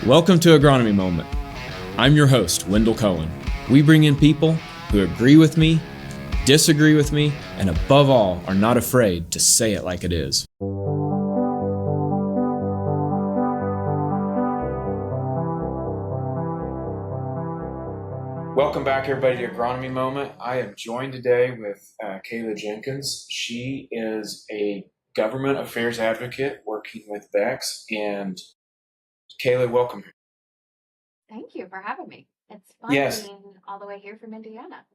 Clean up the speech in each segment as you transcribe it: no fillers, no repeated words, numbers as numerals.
Welcome to Agronomy Moment. I'm your host, Wendell Koehn. We bring in people who agree with me, disagree with me, and above all, are not afraid to say it like it is. Welcome back, everybody, to Agronomy Moment. I am joined today with Kala Jenkins. She is a government affairs advocate working with Beck. And Kayla, welcome. Thank you for having me. It's fun being all the way here from Indiana.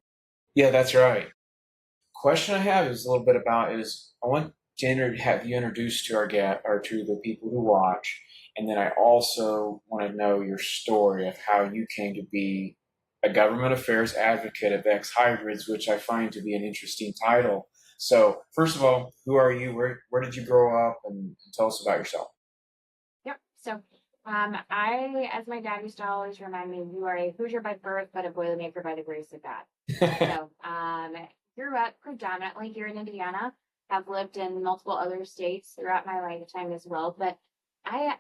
Yeah, that's right. Question I have is a little bit about is I want to have you introduced to our to the people who watch, and then I also want to know your story of how you came to be a government affairs advocate at Beck's Hybrids, which I find to be an interesting title. So, first of all, who are you? Where did you grow up? And tell us about yourself. Yep. So, I, as my dad used to always remind me, you are a Hoosier by birth, but a Boilermaker by the grace of God. So, grew up predominantly here in Indiana. Have lived in multiple other states throughout my lifetime as well. But I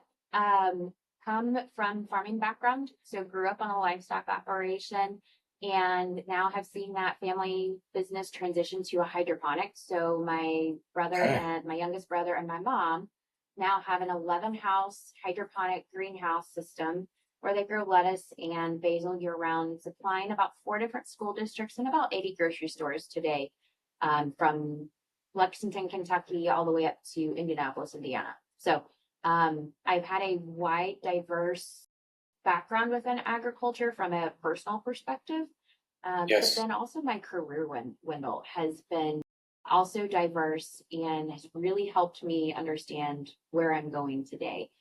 come from farming background, so grew up on a livestock operation, and now have seen that family business transition to a hydroponic. So my brother and my youngest brother and my mom now have an 11-house hydroponic greenhouse system where they grow lettuce and basil year round, supplying about 4 different school districts and about 80 grocery stores today, from Lexington, Kentucky, all the way up to Indianapolis, Indiana. So I've had a wide, diverse background within agriculture from a personal perspective. But then also my career, Wendell, has been also diverse and has really helped me understand where I'm going today.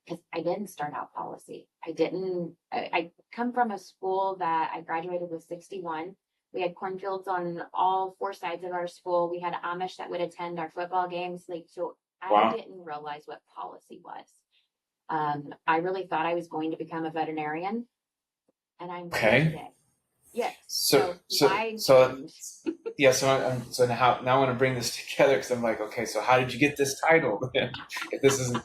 Because I didn't start out policy. I come from a school that I graduated with 61. We had cornfields on all 4 sides of our school. We had Amish that would attend our football games. I didn't realize what policy was. I really thought I was going to become a veterinarian, and I'm here today. Yes. So now I want to bring this together because I'm like, okay, so how did you get this title? If this isn't.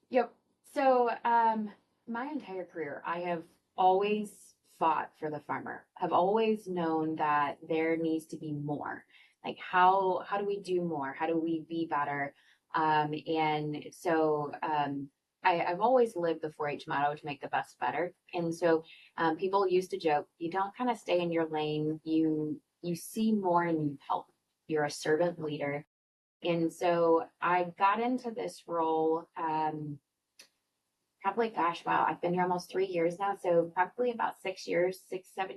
Yep. So my entire career, I have always fought for the farmer. Have always known that there needs to be more. Like how do we do more? How do we be better? And so I've always lived the 4-H motto to make the best better. And so people used to joke, you don't kind of stay in your lane. You see more and you help. You're a servant leader. And so I got into this role probably, I've been here almost 3 years now. So probably about 7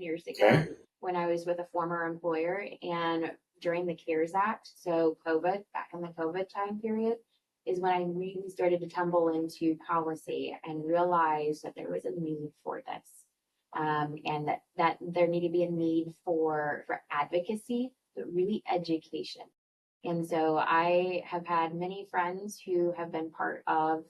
years ago when I was with a former employer, and during the CARES Act, so COVID, back in the COVID time period, is when I really started to tumble into policy and realized that there was a need for this. And that there needed to be a need for advocacy, but really education. And so I have had many friends who have been part of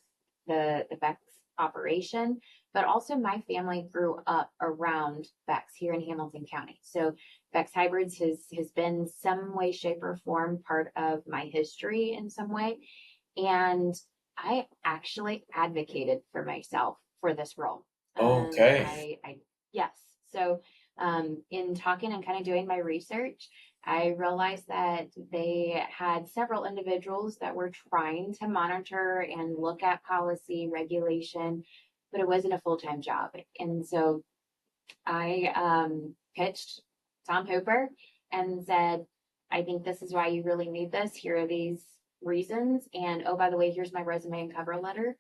the Beck's operation, but also my family grew up around Beck's here in Hamilton County. So Beck's Hybrids has been some way, shape, or form part of my history in some way. And I actually advocated for myself for this role. Okay. Yes. So in talking and kind of doing my research, I realized that they had several individuals that were trying to monitor and look at policy regulation, but it wasn't a full-time job. And so I pitched Tom Hooper and said, I think this is why you really need this. Here are these reasons. And oh, by the way, here's my resume and cover letter.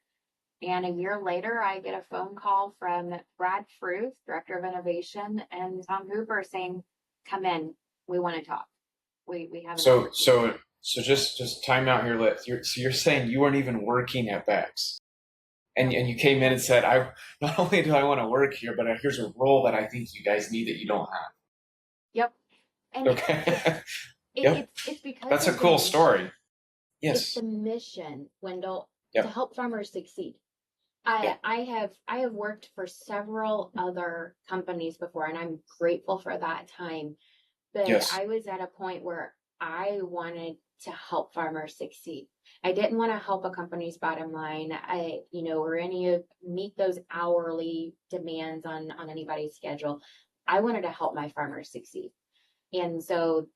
And a year later, I get a phone call from Brad Fruth, Director of Innovation, and Tom Hooper saying, come in. We want to talk. We have so just time out here. You're saying you weren't even working at Beck's, and you came in and said, I not only do I want to work here, but here's a role that I think you guys need that you don't have. Yep. And okay. It's because that's a cool story. Yes. It's the mission, Wendell, to help farmers succeed. I have worked for several other companies before, and I'm grateful for that time. But I was at a point where I wanted to help farmers succeed. I didn't want to help a company's bottom line, or meet those hourly demands on anybody's schedule. I wanted to help my farmers succeed. And so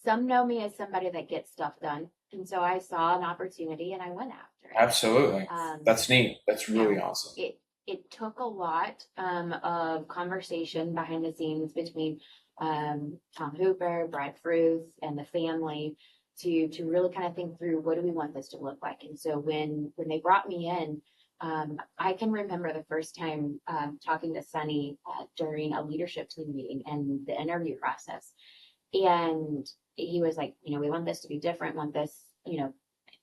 some know me as somebody that gets stuff done. And so I saw an opportunity and I went after it. Absolutely. That's neat. That's really Now, awesome. it took a lot of conversation behind the scenes between Tom Hooper, Brad Fruth, and the family to really kind of think through, what do we want this to look like? And so when they brought me in, I can remember the first time talking to Sunny during a leadership team meeting and the interview process. And he was like, we want this to be different, want this,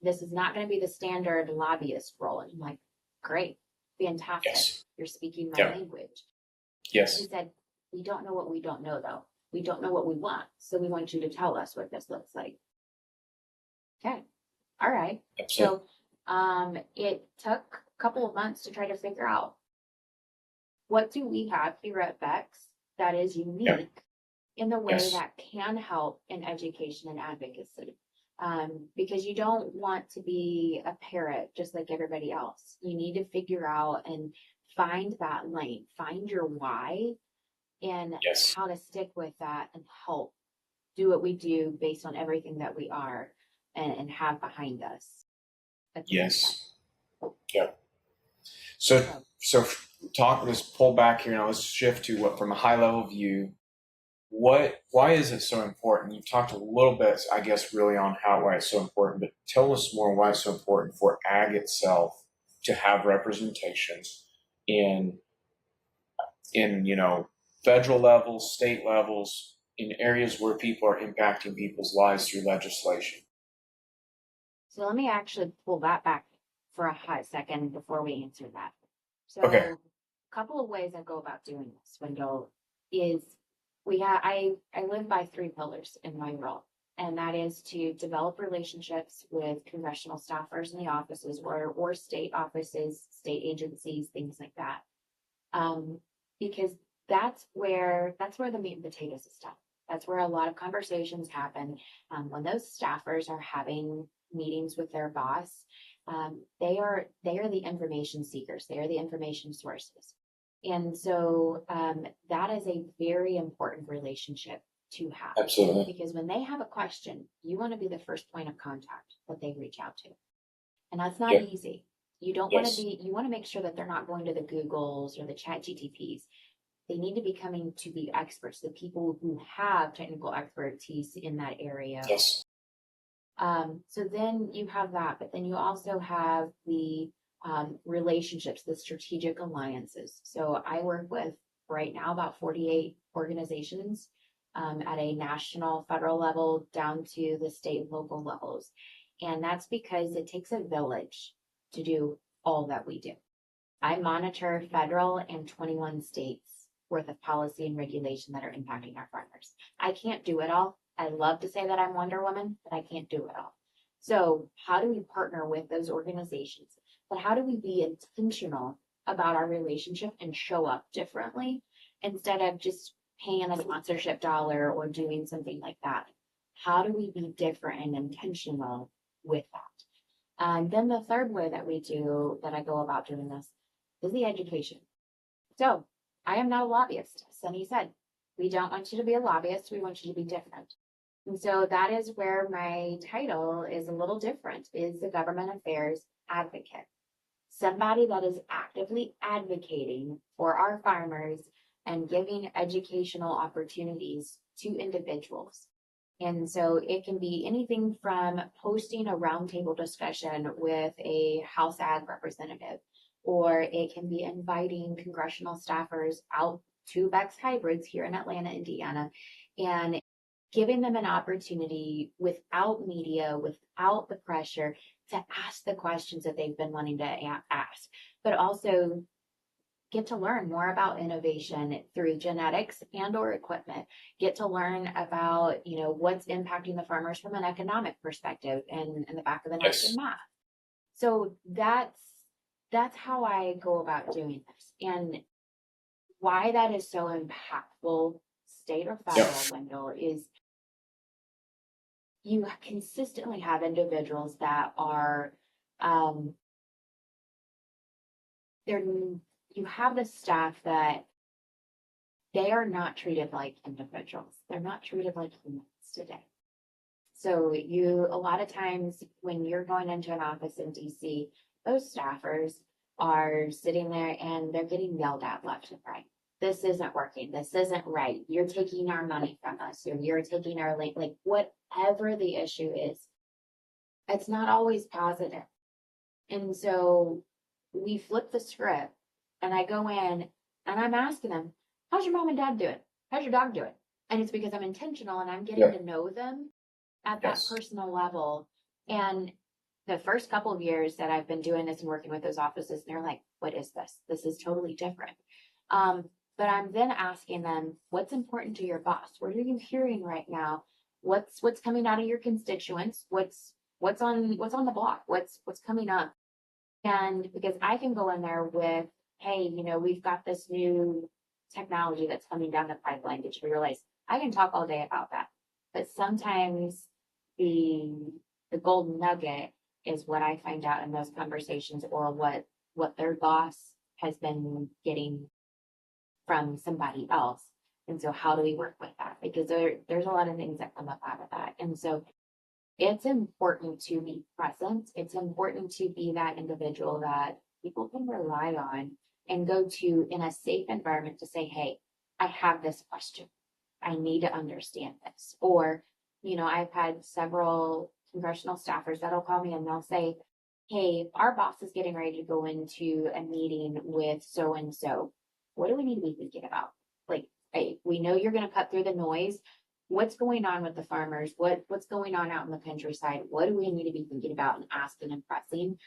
this is not going to be the standard lobbyist role. And I'm like, great, fantastic. Yes. You're speaking my Yeah. language. Yes. He said, we don't know what we don't know, though. We don't know what we want. So we want you to tell us what this looks like. Okay. All right. Absolutely. So it took a couple of months to try to figure out, what do we have here at Beck's that is unique in the way Yes. that can help in education and advocacy. Because you don't want to be a parrot just like everybody else. You need to figure out and find that lane, find your why, and Yes. how to stick with that and help do what we do based on everything that we are and have behind us. Yes. Yeah. So let's pull back here now. Let's shift to what, from a high level view, why is it so important? You've talked a little bit, I guess, really on why it's so important, but tell us more why it's so important for ag itself to have representations in federal levels, state levels, in areas where people are impacting people's lives through legislation. So let me actually pull that back for a hot second before we answer that. So Okay. a couple of ways I go about doing this, Wendell, is I live by 3 pillars in my role. And that is to develop relationships with congressional staffers in the offices or state offices, state agencies, things like that. Because that's where the meat and potatoes of stuff. That's where a lot of conversations happen. When those staffers are having meetings with their boss, they are the information seekers. They are the information sources. And so that is a very important relationship to have. Absolutely. Because when they have a question, you want to be the first point of contact that they reach out to. And that's not easy. You don't want to you want to make sure that they're not going to the Googles or the Chat GTPs. They need to be coming to the experts, the people who have technical expertise in that area. Yes. So then you have that, but then you also have the relationships, the strategic alliances. So I work with right now about 48 organizations at a national, federal level down to the state and local levels. And that's because it takes a village to do all that we do. I monitor federal and 21 states worth of policy and regulation that are impacting our farmers. I can't do it all. I love to say that I'm Wonder Woman, but I can't do it all. So how do we partner with those organizations? But how do we be intentional about our relationship and show up differently instead of just paying a sponsorship dollar or doing something like that? How do we be different and intentional with that? And then the third way that I go about doing this is the education. So I am not a lobbyist. Sunny said, we don't want you to be a lobbyist. We want you to be different. And so that is where my title is a little different, is the government affairs advocate. Somebody that is actively advocating for our farmers and giving educational opportunities to individuals. And so it can be anything from hosting a roundtable discussion with a House Ag representative, or it can be inviting congressional staffers out to Beck's Hybrids here in Atlanta, Indiana, and giving them an opportunity without media, without the pressure, to ask the questions that they've been wanting to ask, but also get to learn more about innovation through genetics and or equipment, get to learn about, what's impacting the farmers from an economic perspective and the back of the napkin math. So that's how I go about doing this. And why that is so impactful, state or federal, Wendell, is you consistently have individuals that are, um, they're, you have the staff that they are not treated like individuals. They're not treated like humans today. So a lot of times when you're going into an office in DC, those staffers are sitting there and they're getting yelled at left and right. This isn't working. This isn't right. You're taking our money from us, or you're taking our like whatever the issue is. It's not always positive. And so we flip the script and I go in and I'm asking them, how's your mom and dad doing? How's your dog doing? And it's because I'm intentional and I'm getting Yeah. to know them at that Yes. personal level. And the first couple of years that I've been doing this and working with those offices, they're like, what is this? This is totally different. Um, but I'm then asking them, what's important to your boss? What are you hearing right now? What's coming out of your constituents? What's on the block? What's coming up? And because I can go in there with, hey, we've got this new technology that's coming down the pipeline. Did you realize I can talk all day about that? But sometimes the the golden nugget is what I find out in those conversations, or what their boss has been getting from somebody else. And so how do we work with that? Because there's a lot of things that come up out of that. And so it's important to be present. It's important to be that individual that people can rely on and go to in a safe environment to say, hey, I have this question. I need to understand this. Or, I've had several congressional staffers that'll call me and they'll say, hey, our boss is getting ready to go into a meeting with so and so. What do we need to be thinking about? Like, hey, we know you're going to cut through the noise. What's going on with the farmers? What's going on out in the countryside? What do we need to be thinking about and asking and pressing?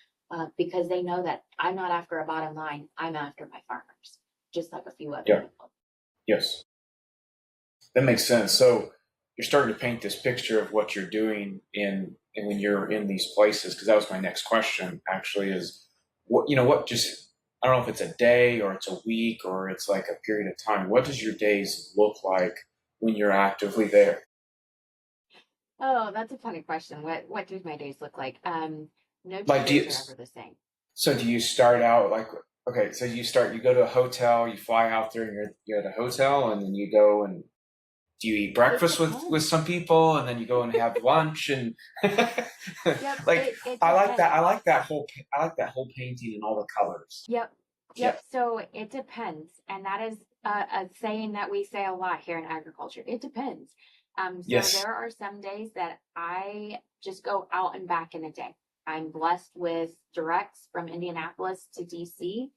Because they know that I'm not after a bottom line. I'm after my farmers, just like a few other Yeah. people. Yes. That makes sense. So you're starting to paint this picture of what you're doing in and when you're in these places, because that was my next question actually is what just I don't know if it's a day or it's a week or it's like a period of time. What does your days look like when you're actively there? Oh, that's a funny question. What do my days look like? No two Like do days you are ever the same. so do you start out like okay, so you go to a hotel, you fly out there and you're at a hotel and then you go and do you eat It breakfast with depends. some people and then you go and have lunch and Yep, like it I like that depends. I like that whole painting and all the colors. Yep. Yeah. Yep. So it depends. And that is a saying that we say a lot here in agriculture. It depends. So Yes. there are some days that I just go out and back in a day. I'm blessed with directs from Indianapolis to DC.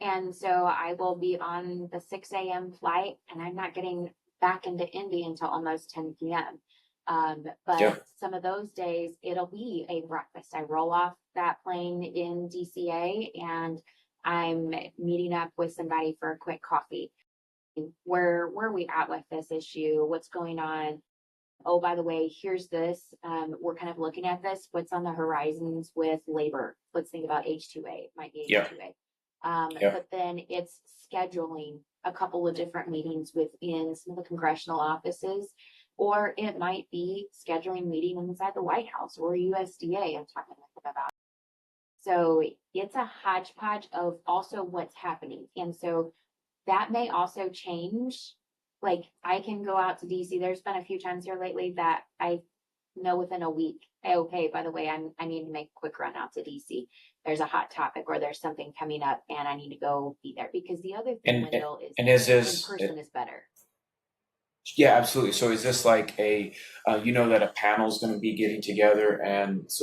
And so I will be on the 6 a.m. flight and I'm not getting back into Indy until almost 10 p.m. Yeah. But some of those days it'll be a breakfast. I roll off that plane in DCA and I'm meeting up with somebody for a quick coffee. Where are we at with this issue? What's going on? Oh, by the way, here's this. We're kind of looking at this. What's on the horizons with labor? Let's think about H2A. It might be Yeah. H2A. Yeah. But then it's scheduling a couple of different meetings within some of the congressional offices, or it might be scheduling meeting inside the White House or USDA. I'm talking about. So it's a hodgepodge of also what's happening. And so that may also change. Like I can go out to DC. There's been a few times here lately that I know within a week, hey, okay, by the way, I need to make a quick run out to DC. There's a hot topic or there's something coming up and I need to go be there. Because the other thing, And Wendell, is and is in this person is better. yeah, absolutely. So is this like a you know that a panel's going to be getting together and so